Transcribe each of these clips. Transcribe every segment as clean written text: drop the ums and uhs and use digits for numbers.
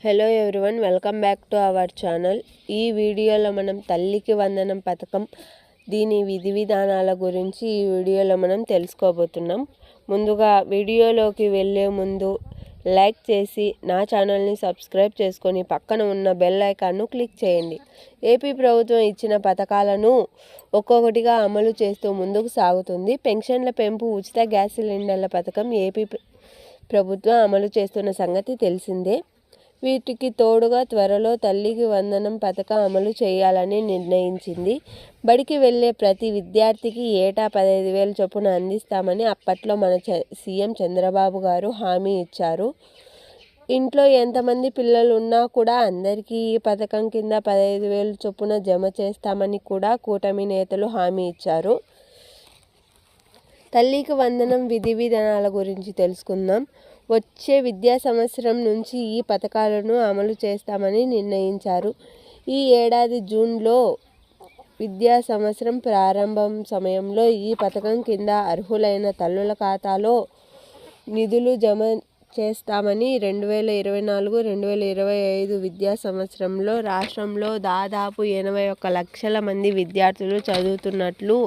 Hello everyone, welcome back to our channel. ఈ వీడియోలో మనం తల్లికి వందనం పథకం దీని విధి విధానాల గురించి ఈ వీడియోలో మనం తెలుసుకోబోతున్నాం. ముందుగా వీడియోలోకి వెళ్ళే ముందు లైక్ చేసి నా ఛానల్ని సబ్స్క్రైబ్ చేసుకొని పక్కన ఉన్న బెల్ ఐకాన్ను క్లిక్ చేయండి. ఏపీ ప్రభుత్వం ఇచ్చిన పథకాలను ఒక్కొక్కటిగా అమలు చేస్తూ ముందుకు సాగుతుంది. పెన్షన్ల పెంపు, ఉచిత గ్యాస్ సిలిండర్ల పథకం ఏపీ ప్రభుత్వం అమలు చేస్తున్న సంగతి తెలిసిందే. వీటికి తోడుగా త్వరలో తల్లికి వందనం పథకం అమలు చేయాలని నిర్ణయించింది. బడికి వెళ్ళే ప్రతి విద్యార్థికి ఏటా 15,000 చొప్పున అందిస్తామని అప్పట్లో మన సీఎం చంద్రబాబు గారు హామీ ఇచ్చారు. ఇంట్లో ఎంతమంది పిల్లలు ఉన్నా కూడా అందరికీ ఈ పథకం కింద 15,000 చొప్పున జమ చేస్తామని కూడా కూటమి నేతలు హామీ ఇచ్చారు. తల్లికి వందనం విధి విధానాల గురించి తెలుసుకుందాం. వచ్చే విద్యా సంవత్సరం నుంచి ఈ పథకాలను అమలు చేస్తామని నిర్ణయించారు. ఈ ఏడాది జూన్లో విద్యా సంవత్సరం ప్రారంభం సమయంలో ఈ పథకం కింద అర్హులైన తల్లుల ఖాతాలో నిధులు జమ చేస్తామని 2024-2025 విద్యా సంవత్సరంలో రాష్ట్రంలో దాదాపు 81 లక్షల మంది విద్యార్థులు చదువుతున్నట్లు.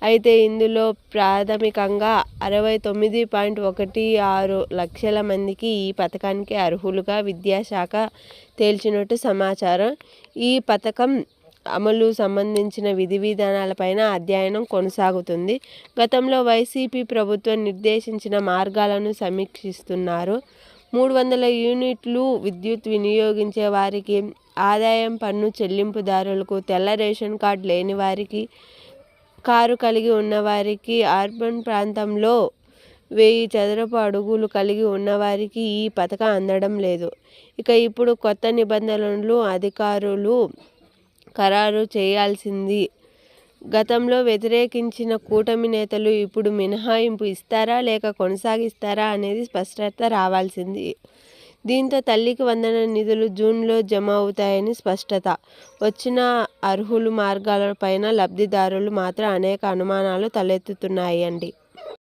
అయితే ఇందులో ప్రాథమికంగా 69.16 లక్షల మందికి ఈ పథకానికి అర్హులుగా విద్యాశాఖ తేల్చినట్టు సమాచారం. ఈ పథకం అమలు సంబంధించిన విధి విధానాలపైన అధ్యయనం కొనసాగుతుంది. గతంలో వైసీపీ ప్రభుత్వం నిర్దేశించిన మార్గాలను సమీక్షిస్తున్నారు. 300 యూనిట్లు విద్యుత్ వినియోగించే వారికి, ఆదాయం పన్ను చెల్లింపుదారులకు, తెల్ల రేషన్ కార్డు లేని వారికి, కారు కలిగి ఉన్నవారికి, అర్బన్ ప్రాంతంలో 1000 చదరపు అడుగులు కలిగి ఉన్నవారికి ఈ పథకం అందడం లేదు. ఇక ఇప్పుడు కొత్త నిబంధనలు అధికారులు ఖరారు చేయాల్సింది. గతంలో వ్యతిరేకించిన కూటమి నేతలు ఇప్పుడు మినహాయింపు ఇస్తారా లేక కొనసాగిస్తారా అనేది స్పష్టత రావాల్సింది. దీంతో తల్లికి వందన నిధులు జూన్లో జమ అవుతాయని స్పష్టత వచ్చిన అర్హులు మార్గాలపైన లబ్ధిదారులు మాత్రం అనేక అనుమానాలు తలెత్తుతున్నాయండి.